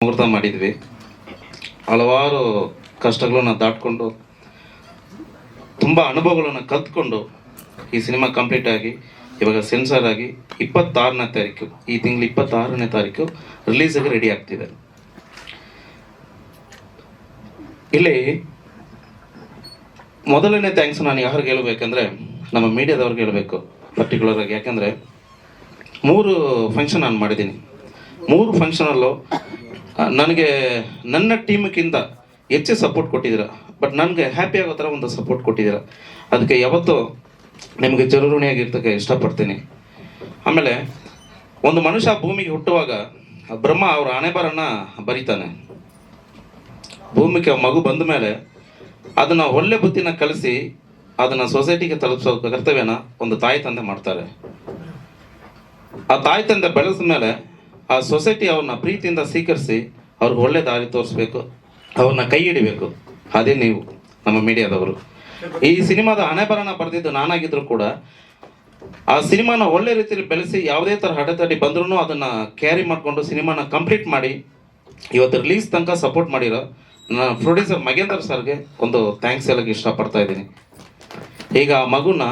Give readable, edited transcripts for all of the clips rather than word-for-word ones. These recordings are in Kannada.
ಮುಹೂರ್ತ ಮಾಡಿದ್ವಿ. ಹಲವಾರು ಕಷ್ಟಗಳನ್ನು ದಾಟ್ಕೊಂಡು ತುಂಬ ಅನುಭವಗಳನ್ನು ಕಲ್ತ್ಕೊಂಡು ಈ ಸಿನಿಮಾ ಕಂಪ್ಲೀಟ್ ಆಗಿ ಇವಾಗ ಸೆನ್ಸಾರ್ ಆಗಿ 26ನೇ ತಾರೀಕು, ಈ ತಿಂಗಳು 26ನೇ ತಾರೀಕು ರಿಲೀಸಿಗೆ ರೆಡಿ ಆಗ್ತಿದೆ. ಇಲ್ಲಿ ಮೊದಲನೇ ಥ್ಯಾಂಕ್ಸ್ ನಾನು ಯಾರಿಗೆ ಹೇಳಬೇಕಂದ್ರೆ ನಮ್ಮ ಮೀಡಿಯಾದವ್ರಿಗೆ ಹೇಳಬೇಕು ಪರ್ಟಿಕ್ಯುಲರ್ ಆಗಿ. ಯಾಕಂದರೆ 3 ಫಂಕ್ಷನ್ ನಾನು ಮಾಡಿದ್ದೀನಿ. 3 ಫಂಕ್ಷನಲ್ಲೂ ನನಗೆ ನನ್ನ ಟೀಮ್ಗಿಂತ ಹೆಚ್ಚು ಸಪೋರ್ಟ್ ಕೊಟ್ಟಿದ್ದೀರ. ಬಟ್ ನನಗೆ ಹ್ಯಾಪಿ ಆಗೋ ಥರ ಒಂದು ಸಪೋರ್ಟ್ ಕೊಟ್ಟಿದ್ದೀರ. ಅದಕ್ಕೆ ಯಾವತ್ತೂ ನಿಮಗೆ ಚಿರಋಣಿಯಾಗಿರ್ತಕ್ಕೆ ಇಷ್ಟಪಡ್ತೀನಿ. ಆಮೇಲೆ ಒಂದು ಮನುಷ್ಯ ಭೂಮಿಗೆ ಹುಟ್ಟುವಾಗ ಬ್ರಹ್ಮ ಅವರ ಹಣೆಬರನ್ನ ಬರೀತಾನೆ. ಭೂಮಿಗೆ ಮಗು ಬಂದ ಮೇಲೆ ಅದನ್ನು ಒಳ್ಳೆ ಬುದ್ಧಿನ ಕಲಿಸಿ ಅದನ್ನು ಸೊಸೈಟಿಗೆ ತಲುಪಿಸೋ ಕರ್ತವ್ಯನ ಒಂದು ತಾಯಿ ತಂದೆ ಮಾಡ್ತಾರೆ. ಆ ತಾಯಿ ತಂದೆ ಬೆಳೆದ ಮೇಲೆ ಆ ಸೊಸೈಟಿ ಅವ್ರನ್ನ ಪ್ರೀತಿಯಿಂದ ಸ್ವೀಕರಿಸಿ ಅವ್ರಿಗೆ ಒಳ್ಳೆ ದಾರಿ ತೋರಿಸ್ಬೇಕು, ಅವ್ರನ್ನ ಕೈ ಹಿಡಿಬೇಕು. ಅದೇ ನೀವು ನಮ್ಮ ಮೀಡಿಯಾದವರು. ಈ ಸಿನಿಮಾದ ಹಣೆಬರನ ಬರೆದಿದ್ದು ನಾನಾಗಿದ್ರು ಕೂಡ ಆ ಸಿನಿಮಾನ ಒಳ್ಳೆ ರೀತಿಯಲ್ಲಿ ಬೆಳೆಸಿ ಯಾವುದೇ ಥರ ಅಡೆತಡೆ ಬಂದ್ರೂ ಅದನ್ನು ಕ್ಯಾರಿ ಮಾಡಿಕೊಂಡು ಸಿನಿಮಾನ ಕಂಪ್ಲೀಟ್ ಮಾಡಿ ಇವತ್ತು ರಿಲೀಸ್ ತನಕ ಸಪೋರ್ಟ್ ಮಾಡಿರೋ ನನ್ನ ಪ್ರೊಡ್ಯೂಸರ್ ಮಗೇಂದ್ರ ಸರ್ಗೆ ಒಂದು ಥ್ಯಾಂಕ್ಸ್ ಹೇಳೋಕ್ಕೆ ಇಷ್ಟಪಡ್ತಾ ಇದ್ದೀನಿ. ಈಗ ಆ ಮಗುನ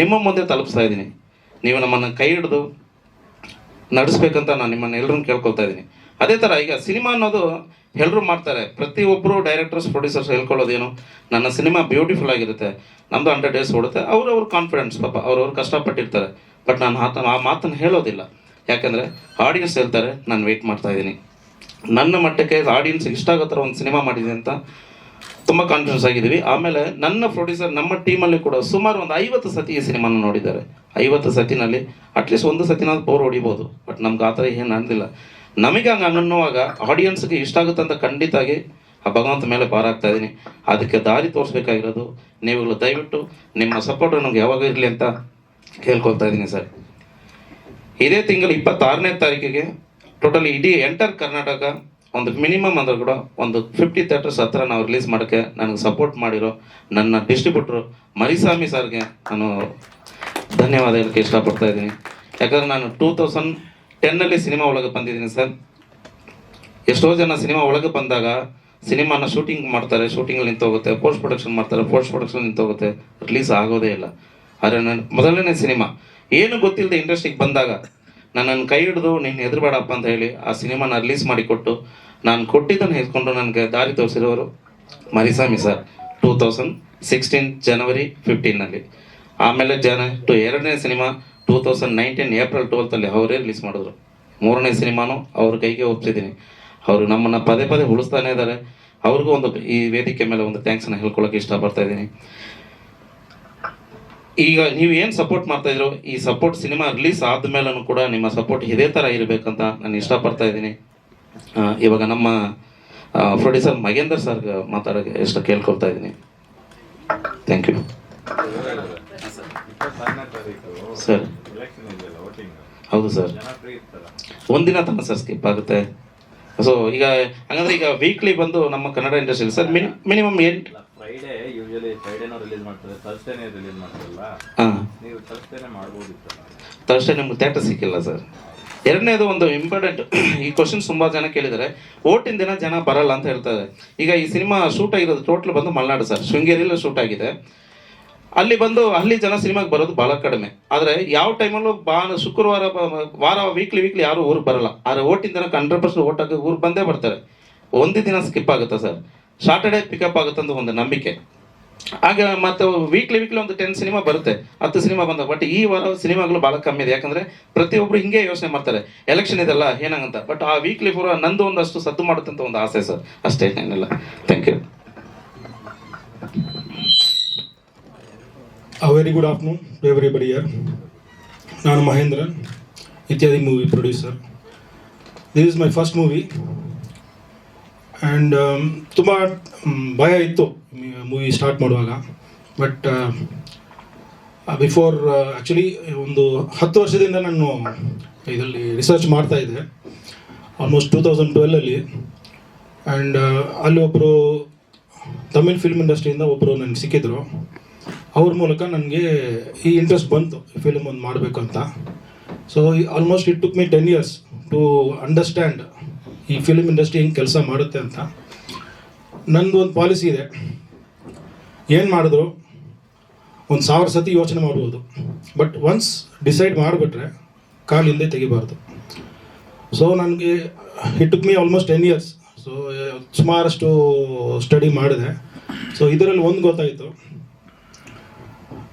ನಿಮ್ಮ ಮುಂದೆ ತಲುಪಿಸ್ತಾ ಇದ್ದೀನಿ. ನೀವು ನಮ್ಮನ್ನು ಕೈ ಹಿಡಿದು ನಡೆಸ್ಬೇಕಂತ ನಾನು ನಿಮ್ಮನ್ನು ಎಲ್ಲರೂ ಕೇಳ್ಕೊಳ್ತಾ ಇದ್ದೀನಿ. ಅದೇ ಥರ ಈಗ ಸಿನಿಮಾ ಅನ್ನೋದು ಎಲ್ಲರೂ ಮಾಡ್ತಾರೆ. ಪ್ರತಿಯೊಬ್ಬರು ಡೈರೆಕ್ಟರ್ಸ್ ಪ್ರೊಡ್ಯೂಸರ್ಸ್ ಹೇಳ್ಕೊಳ್ಳೋದೇನು, ನನ್ನ ಸಿನಿಮಾ ಬ್ಯೂಟಿಫುಲ್ ಆಗಿರುತ್ತೆ, ನಮ್ಮದು 100 ಡೇಸ್ ಓಡುತ್ತೆ, ಅವ್ರವ್ರ ಕಾನ್ಫಿಡೆನ್ಸ್, ಪಾಪ ಅವ್ರವ್ರು ಕಷ್ಟಪಟ್ಟಿರ್ತಾರೆ. ಬಟ್ ನಾನು ಆ ಮಾತನ್ನು ಹೇಳೋದಿಲ್ಲ. ಯಾಕಂದರೆ ಆಡಿಯನ್ಸ್ ಹೇಳ್ತಾರೆ, ನಾನು ವೆಯ್ಟ್ ಮಾಡ್ತಾ ಇದ್ದೀನಿ. ನನ್ನ ಮಟ್ಟಕ್ಕೆ ಆಡಿಯನ್ಸ್ಗೆ ಇಷ್ಟ ಆಗೋ ಥರ ಒಂದು ಸಿನಿಮಾ ಮಾಡಿದೆ ಅಂತ ತುಂಬ ಕಾನ್ಫಿಡೆನ್ಸ್ ಆಗಿದ್ದೀವಿ. ಆಮೇಲೆ ನನ್ನ ಪ್ರೊಡ್ಯೂಸರ್ ನಮ್ಮ ಟೀಮಲ್ಲಿ ಕೂಡ ಸುಮಾರು ಒಂದು 50 ಸತಿ ಈ ಸಿನಿಮಾನ ನೋಡಿದ್ದಾರೆ. 50 ಸತಿನಲ್ಲಿ ಅಟ್ಲೀಸ್ಟ್ ಒಂದು ಸತಿನಾದ್ರು ಬೋರ್ ಹೊಡಿಬೋದು. ಬಟ್ ನಮ್ಗೆ ಆ ಥರ ಏನು ಅನ್ನಿಲ್ಲ. ನಮಗೆ ಹಂಗೆ ಅನ್ನುವಾಗ ಆಡಿಯನ್ಸ್ಗೆ ಇಷ್ಟ ಆಗುತ್ತೆ ಅಂತ ಖಂಡಿತಾಗಿ ಆ ಭಗವಂತ ಮೇಲೆ ಭಾರ ಆಗ್ತಾ ಇದ್ದೀನಿ. ಅದಕ್ಕೆ ದಾರಿ ತೋರಿಸ್ಬೇಕಾಗಿರೋದು ನೀವುಗಳು. ದಯವಿಟ್ಟು ನಿಮ್ಮ ಸಪೋರ್ಟ್ ನಮ್ಗೆ ಯಾವಾಗ ಇರಲಿ ಅಂತ ಕೇಳ್ಕೊಳ್ತಾ ಇದ್ದೀನಿ ಸರ್. ಇದೇ ತಿಂಗಳು 26ನೇ ತಾರೀಕಿಗೆ ಟೋಟಲಿ ಇಡೀ ಎಂಟರ್ ಕರ್ನಾಟಕ ಒಂದು ಮಿನಿಮಮ್ ಅಂದ್ರೆ ಕೂಡ ಒಂದು 50 ಥಿಯೇಟರ್ಸ್ ಹತ್ರ ನಾವು ರಿಲೀಸ್ ಮಾಡೋಕ್ಕೆ ನನಗೆ ಸಪೋರ್ಟ್ ಮಾಡಿರೋ ನನ್ನ ಡಿಸ್ಟ್ರಿಬ್ಯೂಟ್ರು ಮರಿಸ್ವಾಮಿ ಸರ್ಗೆ ನಾನು ಧನ್ಯವಾದ ಹೇಳೋಕ್ಕೆ ಇಷ್ಟಪಡ್ತಾ ಇದ್ದೀನಿ. ಯಾಕಂದರೆ ನಾನು 2010ನಲ್ಲಿ ಸಿನಿಮಾ ಒಳಗೆ ಬಂದಿದ್ದೀನಿ ಸರ್. ಎಷ್ಟೋ ಜನ ಸಿನಿಮಾ ಒಳಗೆ ಬಂದಾಗ ಸಿನಿಮಾನ ಶೂಟಿಂಗ್ ಮಾಡ್ತಾರೆ, ಶೂಟಿಂಗಲ್ಲಿ ನಿಂತೋಗುತ್ತೆ, ಪೋಸ್ಟ್ ಪ್ರೊಡಕ್ಷನ್ ಮಾಡ್ತಾರೆ, ಪೋಸ್ಟ್ ಪ್ರೊಡಕ್ಷನ್ ನಿಂತೋಗುತ್ತೆ, ರಿಲೀಸ್ ಆಗೋದೇ ಇಲ್ಲ. ಆದರೆ ನನ್ನ ಮೊದಲನೇ ಸಿನಿಮಾ ಏನು ಗೊತ್ತಿಲ್ಲದೆ ಇಂಡಸ್ಟ್ರಿಗೆ ಬಂದಾಗ ನನ್ನನ್ನು ಕೈ ಹಿಡಿದು ನೀನು ಹೆದರಬೇಡಪ್ಪ ಅಂತ ಹೇಳಿ ಆ ಸಿನಿಮಾನ ರಿಲೀಸ್ ಮಾಡಿಕೊಟ್ಟು ನಾನು ಕೊಟ್ಟಿದ್ದನ್ನು ಹೇಳ್ಕೊಂಡು ನನಗೆ ದಾರಿ ತೋರಿಸಿರೋರು ಮರಿಸ್ವಾಮಿ ಸರ್ 2016 ಜನವರಿ 15ನಲ್ಲಿ. ಆಮೇಲೆ ಎರಡನೇ ಸಿನಿಮಾ 2019 ಏಪ್ರಿಲ್ 12ರಲ್ಲಿ ಅವರೇ ರಿಲೀಸ್ ಮಾಡಿದ್ರು. 3ನೇ ಸಿನಿಮಾನು ಅವ್ರ ಕೈಗೆ ಒಪ್ಪಿಸಿದ್ದೀನಿ. ಅವರು ನಮ್ಮನ್ನು ಪದೇ ಪದೇ ಉಳಿಸ್ತಾನೆ ಇದ್ದಾರೆ. ಅವ್ರಿಗೂ ಒಂದು ಈ ವೇದಿಕೆ ಮೇಲೆ ಒಂದು ಥ್ಯಾಂಕ್ಸನ್ನು ಹೇಳ್ಕೊಳ್ಳೋಕೆ ಇಷ್ಟಪಡ್ತಾ ಇದ್ದೀನಿ. ಈಗ ನೀವು ಏನು ಸಪೋರ್ಟ್ ಮಾಡ್ತಾಯಿದ್ರು, ಈ ಸಪೋರ್ಟ್ ಸಿನಿಮಾ ರಿಲೀಸ್ ಆದಮೇಲೂ ಕೂಡ ನಿಮ್ಮ ಸಪೋರ್ಟ್ ಇದೇ ಥರ ಇರಬೇಕಂತ ನಾನು ಇಷ್ಟಪಡ್ತಾ ಇದ್ದೀನಿ. ಇವಾಗ ನಮ್ಮ ಪ್ರೊಡ್ಯೂಸರ್ ಮಗೇಂದ್ರ ಸರ್ಗೆ ಮಾತಾಡೋಕ್ಕೆ ಎಷ್ಟು ಕೇಳ್ಕೊಳ್ತಾ ಇದ್ದೀನಿ. Thank you sir. ಹೌದು ಸರ್, ಒಂದಿನ ತನಕ ಸರ್ ಸ್ಕಿಪ್ ಆಗುತ್ತೆ. ಸೊ ಈಗ ಹಂಗಂದ್ರೆ ಈಗ ವೀಕ್ಲಿ ಬಂದು ನಮ್ಮ Kannada industry sir minimum 8 Friday usually ಫ್ರೈಡೇನೋ ರಿಲೀಸ್ ಮಾಡ್ತಾರೆ, ಥರ್ಸ್ಡೇನೇ ರಿಲೀಸ್ ಮಾಡ್ತಾರಲ್ಲ. ನೀವು ಥರ್ಸ್ಡೇನೇ ಮಾಡ್ಬೋದಿತ್ತಲ್ಲ. ಥರ್ಸ್ಡೇ ನಿಮ್ಗೆ ಥಿಯೇಟರ್ ಸಿಕ್ಕಿಲ್ಲ ಸರ್. ಎರಡನೇದು ಒಂದು ಇಂಪಾರ್ಟೆಂಟ್, ಈ ಕ್ವಶನ್ ತುಂಬ ಜನ ಕೇಳಿದ್ದಾರೆ. ಓಟಿನ ದಿನ ಜನ ಬರಲ್ಲ ಅಂತ ಹೇಳ್ತಾರೆ. ಈಗ ಈ ಸಿನಿಮಾ ಶೂಟ್ ಆಗಿರೋದು ಟೋಟಲ್ ಬಂದು ಮಲೆನಾಡು ಸರ್, ಶೃಂಗೇರಿಯಲ್ಲಿ ಶೂಟ್ ಆಗಿದೆ. ಅಲ್ಲಿ ಜನ ಸಿನಿಮಾಗೆ ಬರೋದು ಭಾಳ ಕಡಿಮೆ. ಆದರೆ ಯಾವ ಟೈಮಲ್ಲೂ ಶುಕ್ರವಾರ ವಾರ ವೀಕ್ಲಿ ಯಾರು ಊರಿಗೆ ಬರಲ್ಲ. ಆದರೆ ಓಟಿನ ದಿನ 100% ಓಟ್ ಹಾಕಿ ಊರಿಗೆ ಬಂದೇ ಬರ್ತಾರೆ. ಒಂದು ದಿನ ಸ್ಕಿಪ್ ಆಗುತ್ತೆ ಸರ್. ಸಾಟರ್ಡೇ ಪಿಕಪ್ ಆಗುತ್ತೆ ಅಂತ ಒಂದು ನಂಬಿಕೆ. ಹಾಗೆ ಮತ್ತು ವೀಕ್ಲಿ ಒಂದು 10 ಸಿನಿಮಾ ಬರುತ್ತೆ, 10 ಸಿನಿಮಾ ಬಂದಾಗ. ಬಟ್ ಈ ವಾರ ಸಿನಿಮಾಗಳು ಭಾಳ ಕಮ್ಮಿ ಇದೆ. ಯಾಕಂದರೆ ಪ್ರತಿಯೊಬ್ಬರು ಹಿಂಗೆ ಯೋಚನೆ ಮಾಡ್ತಾರೆ, ಎಲೆಕ್ಷನ್ ಇದೆಲ್ಲ ಏನಂತ. ಬಟ್ ಆ ವೀಕ್ಲಿ ಪೂರ ನಂದು ಒಂದಷ್ಟು ಸದ್ದು ಮಾಡುತ್ತೆ ಅಂತ ಒಂದು ಆಸೆ ಸರ್, ಅಷ್ಟೇ, ಏನಿಲ್ಲ. Thank you. A very good afternoon to everybody here. ನಾನು ಮಹೇಂದ್ರ, ಇತ್ಯಾದಿ movie producer. This is my first movie and ತುಂಬ ಭಯ ಇತ್ತು ಮೂವಿ ಸ್ಟಾರ್ಟ್ ಮಾಡುವಾಗ. ಬಟ್ ಬಿಫೋರ್ ಆ್ಯಕ್ಚುಲಿ ಒಂದು 10 ವರ್ಷದಿಂದ ನಾನು ಇದರಲ್ಲಿ ರಿಸರ್ಚ್ ಮಾಡ್ತಾಯಿದ್ದೆ, ಆಲ್ಮೋಸ್ಟ್ 2012ಅಲ್ಲಿ. ಆ್ಯಂಡ್ ಅಲ್ಲಿ ಒಬ್ಬರು ತಮಿಳ್ ಫಿಲ್ಮ್ ಇಂಡಸ್ಟ್ರಿಯಿಂದ ಒಬ್ಬರು ನನಗೆ ಸಿಕ್ಕಿದ್ರು. ಅವ್ರ ಮೂಲಕ ನನಗೆ ಈ ಇಂಟ್ರೆಸ್ಟ್ ಬಂತು ಫಿಲ್ಮ್ ಒಂದು ಮಾಡಬೇಕು ಅಂತ. So almost it took me 10 years to understand ಈ ಫಿಲ್ಮ್ ಇಂಡಸ್ಟ್ರಿ ಹೆಂಗೆ ಕೆಲಸ ಮಾಡುತ್ತೆ ಅಂತ. ನಂದು ಒಂದು ಪಾಲಿಸಿ ಇದೆ, ಏನು ಮಾಡಿದ್ರು 1000 ಸತಿ ಯೋಚನೆ ಮಾಡ್ಬೋದು, ಬಟ್ ಒನ್ಸ್ ಡಿಸೈಡ್ ಮಾಡಿಬಿಟ್ರೆ ಕಾಲಿಂದೆ ತೆಗಿಬಾರ್ದು. ಸೊ ನನಗೆ it took me almost 10 years. So ಸುಮಾರಷ್ಟು ಸ್ಟಡಿ ಮಾಡಿದೆ. ಸೊ ಇದರಲ್ಲಿ ಒಂದು ಗೊತ್ತಾಯಿತು,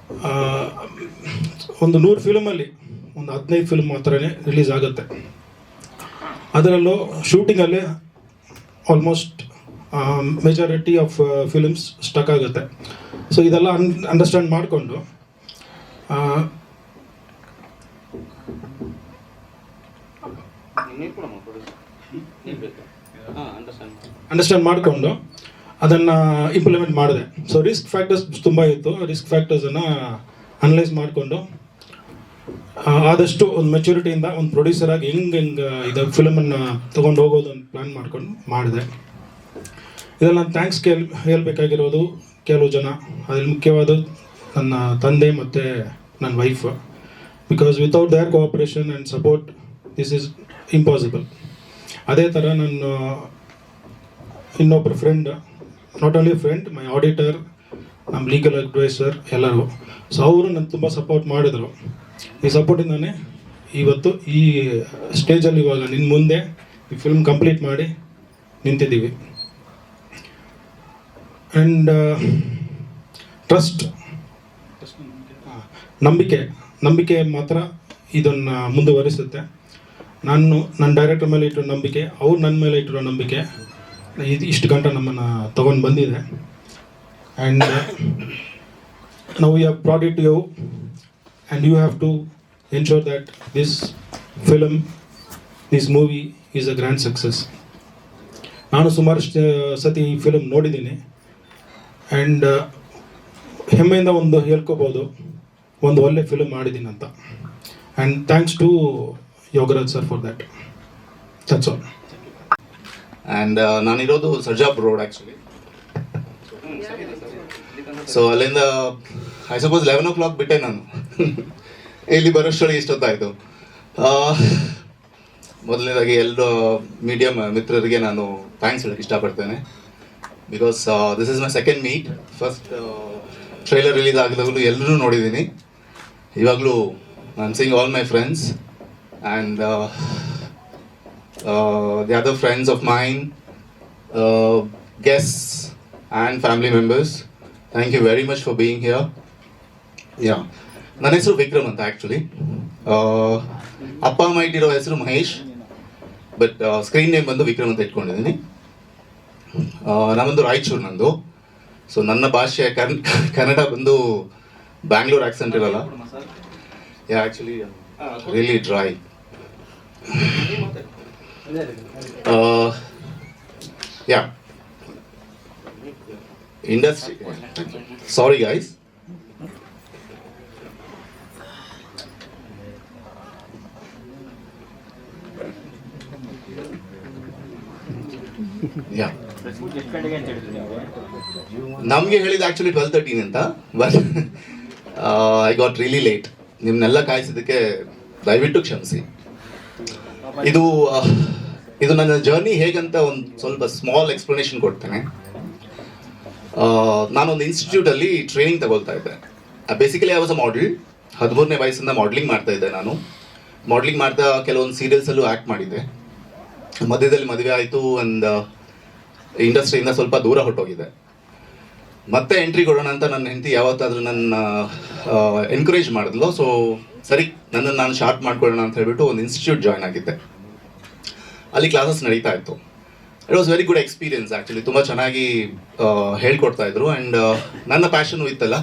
ಒಂದು 100 ಫಿಲ್ಮಲ್ಲಿ ಒಂದು 15 ಫಿಲ್ಮ್ ಮಾತ್ರನೇ ರಿಲೀಸ್ ಆಗುತ್ತೆ. ಅದರಲ್ಲೂ ಶೂಟಿಂಗಲ್ಲೇ almost majority of films stuck ಆಗುತ್ತೆ. ಸೊ ಇದೆಲ್ಲ ಅಂಡರ್ಸ್ಟ್ಯಾಂಡ್ ಮಾಡಿಕೊಂಡು ಅಂಡರ್ಸ್ಟ್ಯಾಂಡ್ ಮಾಡಿಕೊಂಡು ಅದನ್ನು ಇಂಪ್ಲಿಮೆಂಟ್ ಮಾಡಿದೆ. ಸೊ ರಿಸ್ಕ್ ಫ್ಯಾಕ್ಟರ್ಸ್ ತುಂಬ ಇತ್ತು. ರಿಸ್ಕ್ ಫ್ಯಾಕ್ಟರ್ಸನ್ನು ಅನಲೈಸ್ ಮಾಡಿಕೊಂಡು ಆದಷ್ಟು ಒಂದು ಮೆಚುರಿಟಿಯಿಂದ ಒಂದು ಪ್ರೊಡ್ಯೂಸರಾಗಿ ಹೆಂಗೆ ಇದು ಫಿಲಮನ್ನು ತೊಗೊಂಡು ಹೋಗೋದು ಅಂತ ಪ್ಲ್ಯಾನ್ ಮಾಡ್ಕೊಂಡು ಮಾಡಿದೆ. ಇದರಲ್ಲಿ ನಾನು ಥ್ಯಾಂಕ್ಸ್ ಹೇಳ್ಬೇಕಾಗಿರೋದು ಕೆಲವು ಜನ. ಅದ್ರಲ್ಲಿ ಮುಖ್ಯವಾದ ನನ್ನ ತಂದೆ ಮತ್ತು ನನ್ನ wife. Because without their cooperation and support this is impossible. ಅದೇ ಥರ ನನ್ನ ಇನ್ನೊಬ್ಬರು friend, not only friend, my auditor, ನಮ್ಮ ಲೀಗಲ್ ಅಡ್ವೈಸರ್ ಎಲ್ಲರೂ. ಸೊ ಅವರು ನನಗೆ ತುಂಬ ಸಪೋರ್ಟ್ ಮಾಡಿದರು. ಈ ಸಪೋರ್ಟಿಂದಾನೇ ಇವತ್ತು ಈ ಸ್ಟೇಜಲ್ಲಿ ಇವಾಗ ನಿನ್ನ ಮುಂದೆ ಈ ಫಿಲ್ಮ್ ಕಂಪ್ಲೀಟ್ ಮಾಡಿ ನಿಂತಿದ್ದೀವಿ. ಆ್ಯಂಡ್ ಟ್ರಸ್ಟ್, ನಂಬಿಕೆ ಮಾತ್ರ ಇದನ್ನು ಮುಂದುವರಿಸುತ್ತೆ. ನಾನು ನನ್ನ ಡೈರೆಕ್ಟರ್ ಮೇಲೆ ಇಟ್ಟಿರೋ ನಂಬಿಕೆ, ಅವ್ರು ನನ್ನ ಮೇಲೆ ಇಟ್ಟಿರೋ ನಂಬಿಕೆ ಇಷ್ಟು ಗಂಟೆ ನಮ್ಮನ್ನು ತೊಗೊಂಡು ಬಂದಿದೆ. ಆ್ಯಂಡ್ ನಾವು we have brought it you and you have to ensure that this movie is a grand success. ನಾನು ಸುಮಾರು ಸತಿ ಈ ಫಿಲಮ್ ನೋಡಿದ್ದೀನಿ ಆ್ಯಂಡ್ ಹೆಮ್ಮೆಯಿಂದ ಒಂದು ಹೇಳ್ಕೋಬೋದು, ಒಂದು ಒಳ್ಳೆ ಫಿಲಮ್ ಮಾಡಿದ್ದೀನಿ ಅಂತ. And thanks to Yogaraj sir for that. That's all. And ನಾನಿರೋದು ಸರ್ಜಾಪುರ ರೋಡ್ ಆ್ಯಕ್ಚುಲಿ. ಸೊ ಅಲ್ಲಿಂದ ಐ ಸಪೋಸ್ 11 o'clock ಬಿಟ್ಟೆ ನಾನು. ಇಲ್ಲಿ ಬರೋಷ್ಟೊಳಗೆ ಇಷ್ಟೊತ್ತಾಯಿತು. ಮೊದಲನೇದಾಗಿ ಎಲ್ಲರೂ ಮೀಡಿಯಾ ಮಿತ್ರರಿಗೆ ನಾನು ಥ್ಯಾಂಕ್ಸ್ ಹೇಳಕ್ಕೆ ಇಷ್ಟಪಡ್ತೇನೆ. Because this is my second meet. First trailer release ಆಗಿದಾಗಲೂ ಎಲ್ಲರೂ ನೋಡಿದ್ದೀನಿ. ಇವಾಗಲೂ I am seeing all my friends and the other friends of mine, guests and family members. Thank you very much for being here. Yeah, ನನ್ನ ಹೆಸರು ವಿಕ್ರಮ್ ಅಂತ ಆ್ಯಕ್ಚುಲಿ. ಅಪ್ಪ ಅಮ್ಮ ಇಟ್ಟಿರೋ ಹೆಸರು ಮಹೇಶ್, ಬಟ್ ಸ್ಕ್ರೀನ್ ನೇಮ್ ಬಂದು ವಿಕ್ರಮ್ ಅಂತ ಇಟ್ಕೊಂಡಿದ್ದೀನಿ. ನಾನೊಂದು ರಾಯಚೂರು ನಂದು. ಸೊ ನನ್ನ ಭಾಷೆ ಕನ್ನಡ ಬಂದು ಬ್ಯಾಂಗ್ಳೂರ್ ಆಕ್ಸೆಂಟ್ ಇರಲ್ಲ. ಯಾ actually really dry. Yeah, industry. Sorry guys. Yeah. ನಮಗೆ ಹೇಳಿದ ಆ್ಯಕ್ಚುಲಿ 12:13 ಅಂತ, but I got really late. ನಿಮ್ಮನ್ನೆಲ್ಲ ಕಾಯಿಸಿದ್ದಕ್ಕೆ ದಯವಿಟ್ಟು ಕ್ಷಮಿಸಿ. ಇದು ನನ್ನ ಜರ್ನಿ ಹೇಗಂತ ಒಂದು ಸ್ವಲ್ಪ ಸ್ಮಾಲ್ ಎಕ್ಸ್ಪ್ಲನೇಷನ್ ಕೊಡ್ತೇನೆ. ನಾನೊಂದು ಇನ್ಸ್ಟಿಟ್ಯೂಟಲ್ಲಿ ಟ್ರೈನಿಂಗ್ ತಗೊಳ್ತಾ ಇದ್ದೆ. Basically I was a model. 13ನೇ ವಯಸ್ಸಿಂದ ಮಾಡಲಿಂಗ್ ಮಾಡ್ತಾ ಇದ್ದೆ ನಾನು. ಮಾಡಲಿಂಗ್ ಮಾಡ್ತಾ ಕೆಲವೊಂದು ಸೀರಿಯಲ್ಸಲ್ಲೂ ಆ್ಯಕ್ಟ್ ಮಾಡಿದ್ದೆ. ಮಧ್ಯದಲ್ಲಿ ಮದುವೆ ಆಯಿತು, ಒಂದು ಇಂಡಸ್ಟ್ರಿಯಿಂದ ಸ್ವಲ್ಪ ದೂರ ಹೊರಟೋಗಿದೆ. ಮತ್ತೆ ಎಂಟ್ರಿ ಕೊಡೋಣ ಅಂತ ನನ್ನ ಹೆಂಡತಿ ಯಾವತ್ತಾದರೂ ನನ್ನ ಎನ್ಕರೇಜ್ ಮಾಡಿದ್ಲು. ಸೊ ಸರಿ, ನನ್ನನ್ನು ನಾನು ಶಾರ್ಟ್ ಮಾಡ್ಕೊಳ್ಳೋಣ ಅಂತ ಹೇಳ್ಬಿಟ್ಟು ಒಂದು ಇನ್ಸ್ಟಿಟ್ಯೂಟ್ ಜಾಯ್ನ್ ಆಗಿದ್ದೆ. ಅಲ್ಲಿ ಕ್ಲಾಸಸ್ ನಡೀತಾ ಇತ್ತು. It was very good experience actually. ತುಂಬ ಚೆನ್ನಾಗಿ ಹೇಳ್ಕೊಡ್ತಾ ಇದ್ರು. ಆ್ಯಂಡ್ ನನ್ನ ಪ್ಯಾಷನು ಇತ್ತಲ್ಲ,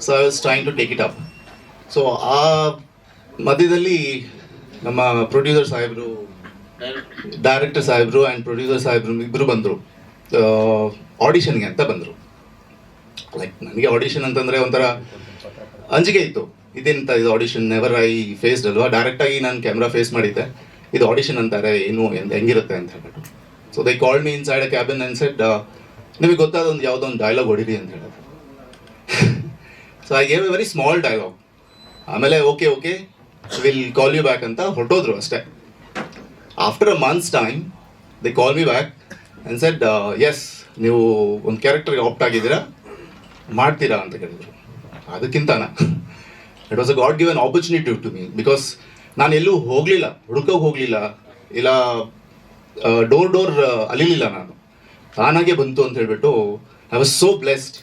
so I was trying to take it up. So ಆ ಮಧ್ಯದಲ್ಲಿ ನಮ್ಮ ಪ್ರೊಡ್ಯೂಸರ್ ಸಾಹೇಬರು, ಡೈರೆಕ್ಟರ್ ಸಾಹೇಬರು ಆ್ಯಂಡ್ ಪ್ರೊಡ್ಯೂಸರ್ ಸಾಹೇಬರು ಇಬ್ಬರು ಬಂದರು, ಆಡಿಷನ್ಗೆ ಅಂತ ಬಂದರು. ಲೈಕ್ ನನಗೆ ಆಡಿಷನ್ ಅಂತಂದರೆ ಒಂಥರ ಅಂಜಿಕೆ ಇತ್ತು. ಇದೆಂತ ಇದು ಆಡಿಷನ್, ನೆವರ್ ಐ ಫೇಸ್ಡ್ ಅಲ್ವಾ. ಡೈರೆಕ್ಟಾಗಿ ನಾನು ಕ್ಯಾಮ್ರಾ ಫೇಸ್ ಮಾಡಿದ್ದೆ. ಇದು ಆಡಿಷನ್ ಅಂತಾರೆ, ಏನು ಹೆಂಗಿರುತ್ತೆ ಅಂತ ಹೇಳ್ಬಿಟ್ಟು. So they called me inside a cabin and said, ನಿಮಗೆ ಗೊತ್ತಾದ ಒಂದು ಯಾವುದೋ ಒಂದು ಡೈಲಾಗ್ ಹೊಡಿರಿ ಅಂತ ಹೇಳಿದ್ರು. So I gave a very small dialogue. ಆಮೇಲೆ okay will call you back ಅಂತ ಹೊರಟೋದ್ರು ಅಷ್ಟೇ. After a months time they call me back and said yes ನೀವು ಒಂದು ಕ್ಯಾರೆಕ್ಟರ್ಗೆ ಆಪ್ಟ್ ಆಗಿದ್ದೀರಾ, ಮಾಡ್ತೀರಾ ಅಂತ ಕೇಳಿದ್ರು. ಅದಕ್ಕಿಂತನ it was a god given opportunity to me, because ನಾನು ಎಲ್ಲೂ ಹೋಗಲಿಲ್ಲ, ಹುಡುಕೋಕೆ ಹೋಗಲಿಲ್ಲ, ಇಲ್ಲ ಡೋರ್ ಅಲಿಲಿಲ್ಲ, ನಾನು ತಾನಾಗೆ ಬಂತು ಅಂತ ಹೇಳ್ಬಿಟ್ಟು I was so blessed.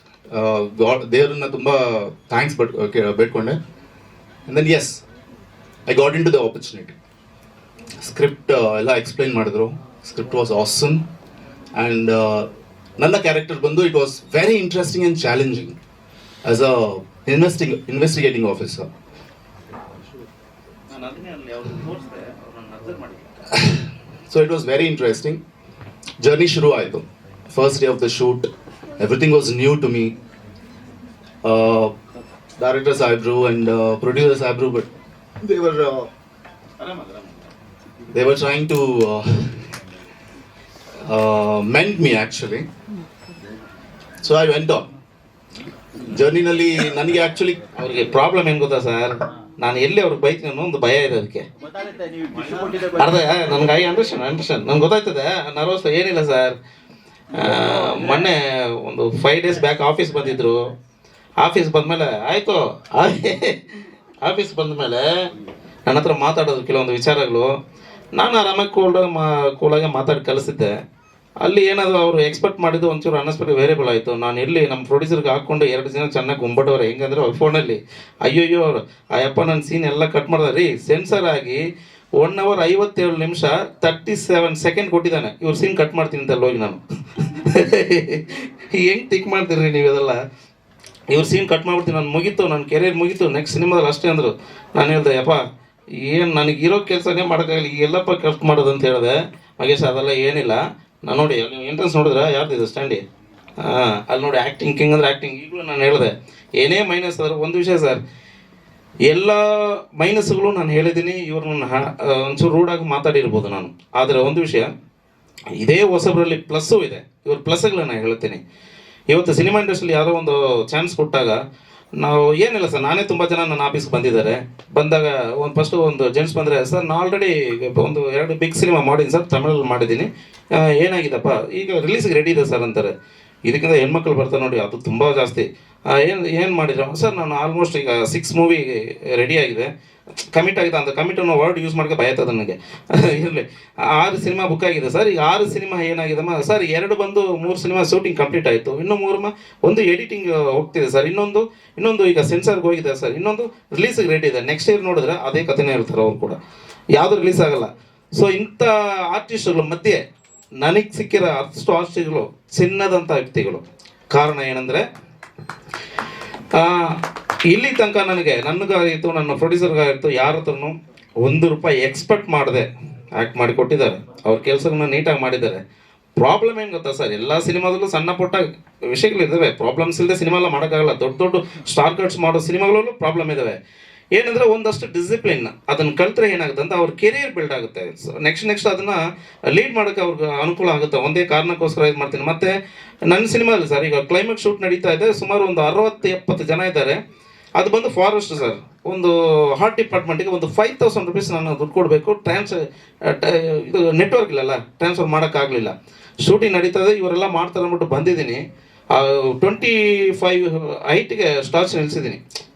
God ದೇವರನ್ನ ತುಂಬ ಥ್ಯಾಂಕ್ಸ್ ಬೇಡ್ಕೊಂಡೆ. And then as I got into the opportunity. Script ಎಲ್ಲ ಎಕ್ಸ್ಪ್ಲೈನ್ ಮಾಡಿದ್ರು. ಸ್ಕ್ರಿಪ್ಟ್ ವಾಸ್ ಆಸಮ್ ಆ್ಯಂಡ್ ನನ್ನ ಕ್ಯಾರೆಕ್ಟರ್ ಬಂದು it was very interesting and challenging as a investigating officer. So it was very interesting. Journey shuru aitu. First day of the shoot, everything was new to me. Director Saibru and producer Saibru, but they were trying to mend me actually. So I went on. Journey nalli ನನಗೆ ಆ್ಯಕ್ಚುಲಿ ಅವ್ರಿಗೆ ಪ್ರಾಬ್ಲಮ್ ಏನು ಗೊತ್ತಾ ಸರ್, ನಾನು ಎಲ್ಲಿ ಅವ್ರಿಗೆ ಬೈತೀನಿ ಅನ್ನೋ ಒಂದು ಭಯ ಇದೆ ಅದಕ್ಕೆ. ಅರ್ಧ ನನಗೆ ಅಂಡರ್ಸ್ಟ್ಯಾಂಡ್ ನಂಗೆ ಗೊತ್ತಾಯ್ತದೆ. ನರ್ವಸ್ ಏನಿಲ್ಲ ಸರ್. ಮೊನ್ನೆ ಒಂದು 5 days ಬ್ಯಾಕ್ ಆಫೀಸ್ ಬಂದಿದ್ರು. ಆಫೀಸ್ ಬಂದಮೇಲೆ ಆಯಿತು, ಆಫೀಸ್ ಬಂದಮೇಲೆ ನನ್ನ ಹತ್ರ ಮಾತಾಡೋದು ಕೆಲವೊಂದು ವಿಚಾರಗಳು. ನಾನು ಆರಾಮಾಗಿ ಕೂಲಾಗೆ ಮಾತಾಡಿ ಕಳಿಸಿದ್ದೆ. ಅಲ್ಲಿ ಏನಾದರೂ ಅವರು ಎಕ್ಸ್ಪೆಕ್ಟ್ ಮಾಡಿದ್ದು ಒಂಚೂರು ಅನ್ಎಕ್ಸ್ಪೆಕ್ಟೆಡ್ ವೇರಿಯಬಲ್ ಆಯಿತು. ನಾನು ಇಲ್ಲಿ ನಮ್ಮ ಪ್ರೊಡ್ಯೂಸರ್ಗೆ ಹಾಕ್ಕೊಂಡು 2 ದಿನ ಚೆನ್ನಾಗಿ ಗುಂಬಟ್ಟವ್ರೆ. ಹೆಂಗಂದ್ರೆ ಅವ್ರ ಫೋನಲ್ಲಿ ಅಯ್ಯೋಯ್ಯೋ ಆ ಯಪ್ಪ ನನ್ನ ಸೀನ್ ಎಲ್ಲ ಕಟ್ ಮಾಡಿದೆ ರೀ. ಸೆನ್ಸರ್ ಆಗಿ 1 hour 57 ನಿಮಿಷ 37 ಸೆಕೆಂಡ್ ಕೊಟ್ಟಿದ್ದಾನೆ. ಇವ್ರ ಸೀನ್ ಕಟ್ ಮಾಡ್ತೀನಿ ಅಂತ ಹೋಗಿ ನಾನು ಹೆಂಗೆ ಟಿಕ್ ಮಾಡ್ತೀರಿ ನೀವೆಲ್ಲ? ಇವ್ರ ಸೀನ್ ಕಟ್ ಮಾಡ್ಬಿಡ್ತೀನಿ, ನಾನು ಮುಗೀತು, ನನ್ನ ಕೆರಿಯರ್ ಮುಗೀತು, ನೆಕ್ಸ್ಟ್ ಸಿನಿಮಾದಲ್ಲಿ ಅಷ್ಟೇ ಅಂದರು. ನಾನು ಹೇಳ್ದೆ ಯಪ್ಪ ಏನು ನನಗಿರೋ ಕೆಲಸನೇ ಮಾಡೋಕ್ಕಾಗಲಿ, ಎಲ್ಲಪ್ಪ ಕಟ್ ಮಾಡೋದು ಅಂತ ಹೇಳಿದೆ. ಮಗೇಶ್ ಅದೆಲ್ಲ ಏನಿಲ್ಲ. ನಾನು ನೋಡಿ ನೀವು ಎಂಟ್ರೆನ್ಸ್ ನೋಡಿದ್ರೆ ಯಾರ್ದಿದೆ ಸ್ಟ್ಯಾಂಡಿ? ಅಲ್ಲಿ ನೋಡಿ ಆ್ಯಕ್ಟಿಂಗ್ ಕಿಂಗ್ ಅಂದರೆ ಆ್ಯಕ್ಟಿಂಗ್. ಈಗಲೂ ನಾನು ಹೇಳಿದೆ ಏನೇ ಮೈನಸ್ ಆದರೂ ಒಂದು ವಿಷಯ ಸರ್, ಎಲ್ಲ ಮೈನಸ್ಗಳು ನಾನು ಹೇಳಿದ್ದೀನಿ. ಇವ್ರನ್ನ ಒಂಚೂರು ರೂಢಾಗಿ ಮಾತಾಡಿರ್ಬೋದು ನಾನು, ಆದರೆ ಒಂದು ವಿಷಯ ಇದೇ ಹೊಸಬರಲ್ಲಿ ಪ್ಲಸ್ಸು ಇದೆ. ಇವ್ರ ಪ್ಲಸ್ಗಳನ್ನ ನಾನು ಹೇಳ್ತೀನಿ. ಇವತ್ತು ಸಿನಿಮಾ ಇಂಡಸ್ಟ್ರಿಯಲ್ಲಿ ಯಾವುದೋ ಒಂದು ಚಾನ್ಸ್ ಕೊಟ್ಟಾಗ ನಾವು ಏನಿಲ್ಲ ಸರ್, ನಾನೇ ತುಂಬ ಜನ ನನ್ನ ಆಫೀಸ್ಗೆ ಬಂದಿದ್ದಾರೆ. ಬಂದಾಗ ಫಸ್ಟು ಒಂದು ಜೆಂಟ್ಸ್ ಬಂದರೆ ಸರ್ ನಾನು ಆಲ್ರೆಡಿ ಒಂದು 2 ಬಿಗ್ ಸಿನಿಮಾ ಮಾಡಿದ್ದೀನಿ ಸರ್, ತಮಿಳಲ್ಲಿ ಮಾಡಿದ್ದೀನಿ, ಏನಾಗಿದೆಪ್ಪ ಈಗ ರಿಲೀಸ್ಗೆ ರೆಡಿ ಇದೆ ಸರ್ ಅಂತಾರೆ. ಇದಕ್ಕಿಂತ ಹೆಣ್ಮಕ್ಳು ಬರ್ತಾರೆ ನೋಡಿ, ಅದು ತುಂಬ ಜಾಸ್ತಿ. ಏನು ಮಾಡಿದ್ರು ಸರ್? ನಾನು ಆಲ್ಮೋಸ್ಟ್ ಈಗ 6 ಮೂವಿ ರೆಡಿ ಆಗಿದೆ, ಕಮಿಟ್ ಆಗಿದೆ ಅಂತ. ಕಮಿಟ್ ಅನ್ನೋ ವರ್ಡ್ ಯೂಸ್ ಮಾಡೋಕ್ಕೆ ಭಯ ಆಗ್ತದೆ ನನಗೆ. ಇರಲಿ, 6 ಸಿನಿಮಾ ಬುಕ್ ಆಗಿದೆ ಸರ್. ಈಗ 6 ಸಿನಿಮಾ ಏನಾಗಿದೆಮ್ಮ ಸರ್? 2 ಬಂದು 3 ಸಿನಿಮಾ ಶೂಟಿಂಗ್ ಕಂಪ್ಲೀಟ್ ಆಯಿತು, ಇನ್ನೂ 3 ಒಂದು ಎಡಿಟಿಂಗ್ ಹೋಗ್ತಿದೆ ಸರ್, ಇನ್ನೊಂದು ಈಗ ಸೆನ್ಸರ್ಗೆ ಹೋಗಿದೆ ಸರ್, ಇನ್ನೊಂದು ರಿಲೀಸಿಗೆ ರೆಡಿ ಇದೆ. ನೆಕ್ಸ್ಟ್ ಇಯರ್ ನೋಡಿದ್ರೆ ಅದೇ ಕಥೆನೇ ಇರ್ತಾರೆ ಅವ್ರು ಕೂಡ, ಯಾವುದು ರಿಲೀಸ್ ಆಗಲ್ಲ. ಸೊ ಇಂಥ ಆರ್ಟಿಸ್ಟ್ಗಳ ಮಧ್ಯೆ ನನಗೆ ಸಿಕ್ಕಿರೋ ಅಷ್ಟು ಆರ್ಟಿಸ್ಟ್ಗಳು ಚಿನ್ನದಂಥ ವ್ಯಕ್ತಿಗಳು. ಕಾರಣ ಏನಂದರೆ ಇಲ್ಲಿ ತನಕ ನನಗಾಗಿತ್ತು, ನನ್ನ ಪ್ರೊಡ್ಯೂಸರ್ಗಾಗಿತ್ತು, ಯಾರ ಹತ್ರನೂ ₹1 ಎಕ್ಸ್ಪೆಕ್ಟ್ ಮಾಡದೆ ಆ್ಯಕ್ಟ್ ಮಾಡಿ ಕೊಟ್ಟಿದ್ದಾರೆ. ಅವ್ರ ಕೆಲಸಗಳನ್ನ ನೀಟಾಗಿ ಮಾಡಿದ್ದಾರೆ. ಪ್ರಾಬ್ಲಮ್ ಏನು ಗೊತ್ತಾ ಸರ್, ಎಲ್ಲ ಸಿನಿಮಾದಲ್ಲೂ ಸಣ್ಣ ಪುಟ್ಟ ವಿಷಯಗಳಿದ್ದಾವೆ. ಪ್ರಾಬ್ಲಮ್ಸ್ ಇಲ್ಲದೆ ಸಿನಿಮಾ ಎಲ್ಲ ಮಾಡೋಕ್ಕಾಗಲ್ಲ. ದೊಡ್ಡ ಸ್ಟಾರ್ ಕಟ್ಸ್ ಮಾಡೋ ಸಿನಿಮಾಗಳಲ್ಲೂ ಪ್ರಾಬ್ಲಮ್ ಇದ್ದಾವೆ. ಏನಂದರೆ ಒಂದಷ್ಟು ಡಿಸಿಪ್ಲಿನ್ ಅದನ್ನು ಕಲ್ತ್ರೆ ಏನಾಗುತ್ತೆ ಅಂತ ಅವ್ರ ಕೆರಿಯರ್ ಬಿಲ್ಡ್ ಆಗುತ್ತೆ. ನೆಕ್ಸ್ಟ್ ಅದನ್ನು ಲೀಡ್ ಮಾಡೋಕ್ಕೆ ಅವ್ರಿಗೆ ಅನುಕೂಲ ಆಗುತ್ತೆ. ಒಂದೇ ಕಾರಣಕ್ಕೋಸ್ಕರ ಇದು ಮಾಡ್ತೀನಿ. ಮತ್ತು ನನ್ನ ಸಿನಿಮಾದಲ್ಲಿ ಸರ್ ಈಗ ಕ್ಲೈಮ್ಯಾಕ್ಸ್ ಶೂಟ್ ನಡೀತಾ ಇದೆ, ಸುಮಾರು ಒಂದು 60-70 ಜನ ಇದ್ದಾರೆ. ಅದು ಬಂದು ಫಾರೆಸ್ಟ್ ಸರ್. ಒಂದು ಹಾರ್ಟ್ ಡಿಪಾರ್ಟ್ಮೆಂಟಿಗೆ ಒಂದು ₹5,000 ನಾನು ದುಡ್ಡು ಕೊಡಬೇಕು. ಇದು ನೆಟ್ವರ್ಕ್ ಇಲ್ಲಲ್ಲ, ಟ್ರಾನ್ಸ್ಫರ್ ಮಾಡೋಕ್ಕಾಗಲಿಲ್ಲ. ಶೂಟಿಂಗ್ ನಡೀತಾ ಇದೆ, ಇವರೆಲ್ಲ ಮಾಡ್ತಾರೆ ಅಂದ್ಬಿಟ್ಟು ಬಂದಿದ್ದೀನಿ. 25 ಹೈಟ್ಗೆ ಸ್ಟಾರ್ಚ್ ನಿಲ್ಲಿಸಿದ್ದೀನಿ,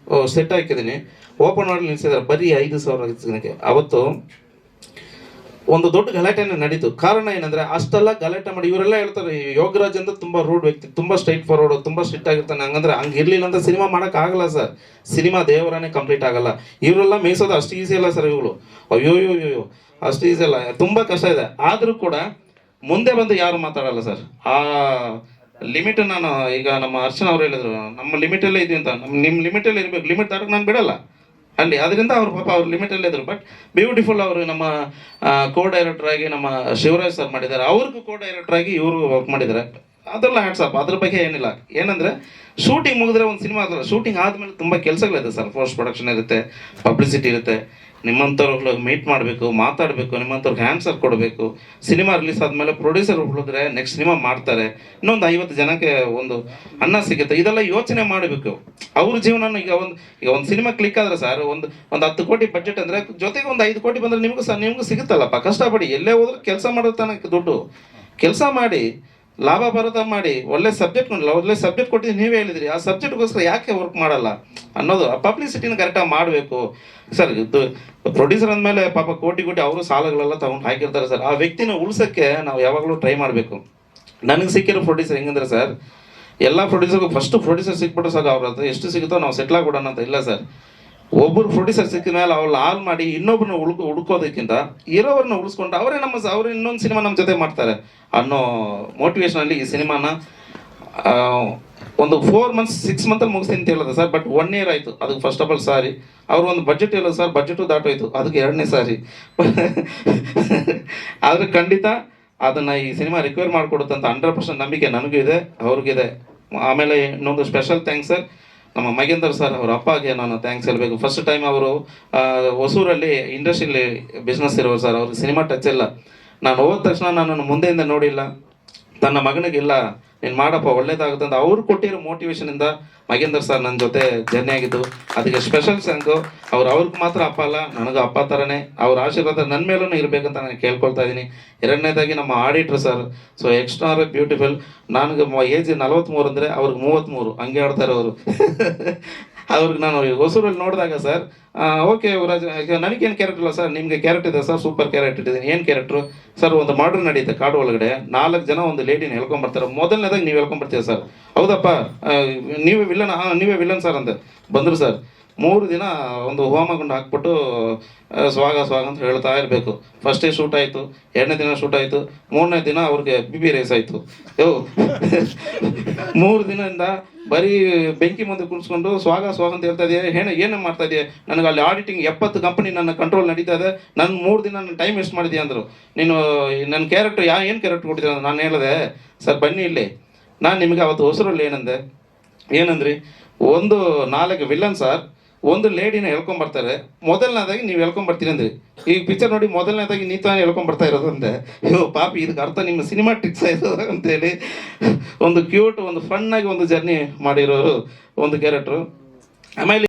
ಸೆಟ್ ಹಾಕಿದ್ದೀನಿ. ಓಪನ್ ಮಾಡಿ ನಿಲ್ಲಿಸಿದ್ದಾರೆ, ಬರೀ ₹5,000 ಅವತ್ತು ಒಂದು ದೊಡ್ಡ ಗಲಾಟೆನೇ ನಡೀತು. ಕಾರಣ ಏನಂದರೆ ಅಷ್ಟೆಲ್ಲ ಗಲಾಟೆ ಮಾಡಿ ಇವರೆಲ್ಲ ಹೇಳ್ತಾರೆ ಯೋಗರಾಜ್ ಅಂತ ತುಂಬ ರೂಡ್ ವ್ಯಕ್ತಿ, ತುಂಬ ಸ್ಟ್ರೈಟ್ ಫಾರ್ವರ್ಡು, ತುಂಬ ಸ್ಟ್ರಿಕ್ಟ್ ಆಗಿರ್ತಾನೆ. ಹಂಗಂದ್ರೆ ಹಂಗೆ ಇರಲಿಲ್ಲ ಅಂತ ಸಿನಿಮಾ ಮಾಡೋಕ್ಕಾಗಲ್ಲ ಸರ್. ಸಿನಿಮಾ ದೇವರನ್ನೇ ಕಂಪ್ಲೀಟ್ ಆಗಲ್ಲ. ಇವರೆಲ್ಲ ಮೇಯಿಸೋದು ಅಷ್ಟು ಈಸಿ ಅಲ್ಲ ಸರ್. ಇವುಗಳು ಅಯ್ಯೋ ಅಷ್ಟು ಈಸಿ ಅಲ್ಲ, ತುಂಬ ಕಷ್ಟ ಇದೆ. ಆದರೂ ಕೂಡ ಮುಂದೆ ಬಂದು ಯಾರು ಮಾತಾಡಲ್ಲ ಸರ್. ಆ ಲಿಮಿಟ್ ನಾನು ಈಗ ನಮ್ಮ ಅರ್ಚನಾ ಅವ್ರು ಹೇಳಿದ್ರು, ನಮ್ಮ ಲಿಮಿಟಲ್ಲೇ ಇದೀವಿ ಅಂತ. ನಿಮ್ಮ ಲಿಮಿಟಲ್ಲಿ ಇರಬೇಕು, ಲಿಮಿಟ್ ದಾಟಕ್ಕೆ ನಾನು ಬಿಡಲ್ಲ ಅಲ್ಲಿ. ಅದರಿಂದ ಅವ್ರು ಪಾಪ ಅವ್ರ ಲಿಮಿಟಲ್ಲೇ ಇದ್ರು. ಬಟ್ ಬ್ಯೂಟಿಫುಲ್ ಅವರು ನಮ್ಮ ಡೈರೆಕ್ಟರ್ ಆಗಿ ನಮ್ಮ ಶಿವರಾಜ್ ಸರ್ ಮಾಡಿದ್ದಾರೆ. ಅವ್ರಿಗೂ ಡೈರೆಕ್ಟರ್ ಆಗಿ ಇವರು ವರ್ಕ್ ಮಾಡಿದ್ದಾರೆ. ಅದೆಲ್ಲ ಹ್ಯಾಟ್ಸಪ್, ಅದ್ರ ಬಗ್ಗೆ ಏನಿಲ್ಲ. ಏನಂದರೆ ಶೂಟಿಂಗ್ ಮುಗಿದ್ರೆ ಒಂದು ಸಿನಿಮಾ ಅದಲ್ಲ, ಶೂಟಿಂಗ್ ಆದಮೇಲೆ ತುಂಬ ಕೆಲಸಗಳಿದೆ ಸರ್. ಪೋಸ್ಟ್ ಪ್ರೊಡಕ್ಷನ್ ಇರುತ್ತೆ, ಪಬ್ಲಿಸಿಟಿ ಇರುತ್ತೆ, ನಿಮ್ಮಂಥವ್ರು ಮೀಟ್ ಮಾಡಬೇಕು, ಮಾತಾಡಬೇಕು, ನಿಮ್ಮಂಥವ್ರಿಗೆ ಆನ್ಸರ್ ಕೊಡಬೇಕು. ಸಿನಿಮಾ ರಿಲೀಸ್ ಆದಮೇಲೆ ಪ್ರೊಡ್ಯೂಸರ್ ಉಳಿದ್ರೆ ನೆಕ್ಸ್ಟ್ ಸಿನಿಮಾ ಮಾಡ್ತಾರೆ, ಇನ್ನೊಂದು 50 ಜನಕ್ಕೆ ಒಂದು ಅನ್ನ ಸಿಗುತ್ತೆ. ಇದೆಲ್ಲ ಯೋಚನೆ ಮಾಡಬೇಕು. ಅವ್ರ ಜೀವನ ಈಗ ಒಂದು ಸಿನಿಮಾ ಕ್ಲಿಕ್ ಆದರೆ ಸರ್, ಒಂದು 10 ಕೋಟಿ ಬಡ್ಜೆಟ್ ಅಂದರೆ ಜೊತೆಗೆ ಒಂದು 5 ಕೋಟಿ ಬಂದರೆ ನಿಮಗೂ ಸಿಗುತ್ತಲ್ಲಪ್ಪ. ಕಷ್ಟಪಡಿ, ಎಲ್ಲೇ ಹೋದ್ರೂ ಕೆಲಸ ಮಾಡೋ ತನಕ ದುಡ್ಡು ಕೆಲಸ ಮಾಡಿ, ಲಾಭ ಬರೋದ ಮಾಡಿ, ಒಳ್ಳೆ ಸಬ್ಜೆಕ್ಟ್ ಕೊಟ್ಟಿದ್ದು ನೀವೇ ಹೇಳಿದ್ರಿ. ಆ ಸಬ್ಜೆಕ್ಟ್ಗೋಸ್ಕರ ಯಾಕೆ ವರ್ಕ್ ಮಾಡಲ್ಲ ಅನ್ನೋದು, ಆ ಪಬ್ಲಿಸಿಟಿನ ಕರೆಕ್ಟಾಗಿ ಮಾಡಬೇಕು ಸರ್. ಇದು ಪ್ರೊಡ್ಯೂಸರ್ ಅಂದಮೇಲೆ ಪಾಪ ಕೋಟಿ ಅವರು ಸಾಲಗಳೆಲ್ಲ ತಗೊಂಡು ಹಾಕಿರ್ತಾರೆ ಸರ್. ಆ ವ್ಯಕ್ತಿನ ಉಳ್ಸೋಕ್ಕೆ ನಾವು ಯಾವಾಗಲೂ ಟ್ರೈ ಮಾಡಬೇಕು. ನನಗೆ ಸಿಕ್ಕಿರೋ ಪ್ರೊಡ್ಯೂಸರ್ ಹೆಂಗಂದ್ರೆ ಸರ್, ಎಲ್ಲ ಪ್ರೊಡ್ಯೂಸರ್ಗೂ ಫಸ್ಟ್ ಪ್ರೊಡ್ಯೂಸರ್ ಸಿಕ್ಬಿಟ್ರೆ ಸಾಕು, ಅವ್ರ ಹತ್ರ ಎಷ್ಟು ಸಿಗುತ್ತೋ ನಾವು ಸೆಟ್ಲ್ ಆಗ್ಬಿಡೋಣ ಅಂತ ಇಲ್ಲ ಸರ್. ಒಬ್ಬರು ಪ್ರೊಡ್ಯೂಸರ್ ಸಿಕ್ಕಿದ ಮೇಲೆ ಅವ್ರನ್ನ ಹಾಲ್ ಮಾಡಿ ಇನ್ನೊಬ್ಬರನ್ನ ಹುಡುಕೋದಕ್ಕಿಂತ ಇರೋವ್ರನ್ನ ಉಳಿಸ್ಕೊಂಡು ಅವ್ರು ಇನ್ನೊಂದು ಸಿನಿಮಾ ನಮ್ಮ ಜೊತೆ ಮಾಡ್ತಾರೆ ಅನ್ನೋ ಮೋಟಿವೇಶನಲ್ಲಿ ಈ ಸಿನಿಮಾನ ಒಂದು 4 months 6 monthಲ್ಲಿ ಮುಗಿಸ್ತೀನಿ ಅಂತ ಹೇಳೋದು ಸರ್. ಬಟ್ 1 year ಆಯಿತು. ಅದಕ್ಕೆ ಫಸ್ಟ್ ಆಫ್ ಆಲ್ ಸಾರಿ. ಅವರು ಒಂದು ಬಜೆಟ್ ಹೇಳೋದು ಸರ್, ಬಜೆಟು ದಾಟೋಯ್ತು, ಅದಕ್ಕೆ 2ನೇ ಸಾರಿ. ಆದರೆ ಖಂಡಿತ ಅದನ್ನು ಈ ಸಿನಿಮಾ ರಿಕ್ವೈರ್ ಮಾಡಿಕೊಡುತ್ತಂತ 100% ನಂಬಿಕೆ ನನಗೂ ಇದೆ, ಅವ್ರಿಗಿದೆ. ಆಮೇಲೆ ಇನ್ನೊಂದು ಸ್ಪೆಷಲ್ ಥ್ಯಾಂಕ್ಸ್ ಸರ್, ನಮ್ಮ ಮಗೇಂದರ್ ಸರ್, ಅವ್ರ ಅಪ್ಪಗೆ ನಾನು ಥ್ಯಾಂಕ್ಸ್ ಹೇಳಬೇಕು. ಫಸ್ಟ್ ಟೈಮ್ ಅವರು ಹೊಸೂರಲ್ಲಿ ಇಂಡಸ್ಟ್ರಿಯಲ್ಲಿ ಬಿಸ್ನೆಸ್ ಇರೋರು ಸರ್. ಅವ್ರಿಗೆ ಸಿನಿಮಾ ಟಚ್ ಇಲ್ಲ. ನಾನು ಹೋದ ತಕ್ಷಣ ನನ್ನನ್ನು ಮುಂದೆಯಿಂದ ನೋಡಿಲ್ಲ, ತನ್ನ ಮಗನಿಗಿಲ್ಲ ನೀನು ಮಾಡಪ್ಪ ಒಳ್ಳೇದಾಗುತ್ತೆ ಅಂತ ಅವ್ರು ಕೊಟ್ಟಿರೋ ಮೋಟಿವೇಶನಿಂದ ಮಗೇಂದರ್ ಸರ್ ನನ್ನ ಜೊತೆ ಜರ್ನಿ ಆಗಿದ್ದು. ಅದಕ್ಕೆ ಸ್ಪೆಷಲ್ ಥ್ಯಾಂಕು. ಅವ್ರಿಗೆ ಮಾತ್ರ ಅಪ್ಪ ಅಲ್ಲ, ನನಗೂ ಅಪ್ಪ ಥರನೇ. ಅವ್ರ ಆಶೀರ್ವಾದ ನನ್ನ ಮೇಲೂ ಇರಬೇಕಂತ ನಾನು ಕೇಳ್ಕೊಳ್ತಾ ಇದ್ದೀನಿ. 2ನೇದಾಗಿ ನಮ್ಮ auditor sir, so extra beautiful. ನನಗೆ ಏಜ್ 43 ಅಂದರೆ ಅವ್ರಿಗೆ 33, ಹಂಗೆ ಆಡ್ತಾರೆ ಅವರು. ಅವ್ರಿಗೆ ನಾನು ಹೊಸೂರಲ್ಲಿ ನೋಡಿದಾಗ ಸರ್, ಓಕೆ ಯುವರಾಜ್, ನನಗೇನು ಕ್ಯಾರೆಕ್ಟರ್ ಇಲ್ಲ ಸರ್, ನಿಮಗೆ ಕ್ಯಾರೆಕ್ಟರ್ ಇದೆ ಸರ್, ಸೂಪರ್ ಕ್ಯಾರೆಕ್ಟರ್ ಇಟ್ಟಿದ್ದೀನಿ. ಏನು ಕ್ಯಾರೆಕ್ಟ್ರು ಸರ್? ಒಂದು ಮರ್ಡರ್ ನಡೀತೆ ಕಾಡು ಒಳಗಡೆ, 4 ಜನ ಒಂದು ಲೇಡಿನ ಹೇಳ್ಕೊಂಬರ್ತಾರೆ. ಮೊದಲನೇದಾಗಿ ನೀವು ಹೇಳ್ಕೊಂಬರ್ತೀವಿ ಸರ್. ಹೌದಪ್ಪ, ನೀವೇ ವಿಲನ್ ಸರ್ ಅಂತ ಬಂದರು ಸರ್. 3 ದಿನ ಒಂದು ಹೋಮಗುಂಡು ಹಾಕ್ಬಿಟ್ಟು ಸ್ವಾಗ ಅಂತ ಹೇಳ್ತಾ ಇರಬೇಕು. ಫಸ್ಟ್ ಡೇ ಶೂಟ್ ಆಯಿತು, 2ನೇ ದಿನ ಶೂಟ್ ಆಯಿತು, 3ನೇ ದಿನ ಅವ್ರಿಗೆ BB ರೇಸ್ ಆಯಿತು. 3 ದಿನದಿಂದ ಬರೀ ಬೆಂಕಿ ಮುಂದೆ ಕುಣಿಸ್ಕೊಂಡು ಸ್ವಾಗ ಅಂತ ಹೇಳ್ತಾ ಇದೆಯಾ, ಏನು ಮಾಡ್ತಾ ಇದೆಯಾ? ನನಗೆ ಅಲ್ಲಿ ಆಡಿಟಿಂಗ್ 70 ಕಂಪನಿ ನನ್ನ ಕಂಟ್ರೋಲ್ ನಡೀತಾ ಇದೆ, ನಾನು 3 ದಿನ ನನ್ನ ಟೈಮ್ ವೇಸ್ಟ್ ಮಾಡಿದ್ಯಾ ಅಂದರು. ನೀನು ನನ್ನ ಕ್ಯಾರೆಕ್ಟರ್ ಏನು ಕ್ಯಾರೆಕ್ಟರ್ ಕೊಟ್ಟಿದ್ದೀರ? ನಾನು ಹೇಳಿದೆ ಸರ್ ಬನ್ನಿ ಇಲ್ಲಿ, ನಾನು ನಿಮಗೆ ಅವತ್ತು ಹೊಸರಲ್ಲಿ ಏನಂದ್ರಿ, ಒಂದು 4 ವಿಲನ್ ಸರ್, ಒಂದು ಲೇಡಿನ ಹೇಳ್ಕೊಂಬರ್ತಾರೆ, ಮೊದಲನೇದಾಗಿ ನೀವು ಹೇಳ್ಕೊಂಬರ್ತೀರಿ ಅಂದ್ರಿ. ಈ ಪಿಕ್ಚರ್ ನೋಡಿ ಮೊದಲನೇದಾಗಿ ನೀ ತಾನೇ ಹೇಳ್ಕೊಂಬರ್ತಾ ಇರೋದಂತೆ. ಪಾಪಿ, ಇದಕ್ಕೆ ಅರ್ಥ ನಿಮ್ಮ ಸಿನಿಮಾ ಟ್ರಿಕ್ಸ್ ಆಯಿತು ಅಂತೇಳಿ ಒಂದು ಕ್ಯೂಟ್, ಒಂದು ಫನ್ನಾಗಿ ಒಂದು ಜರ್ನಿ ಮಾಡಿರೋ ಒಂದು ಕ್ಯಾರೆಕ್ಟ್ರು. ಆಮೇಲೆ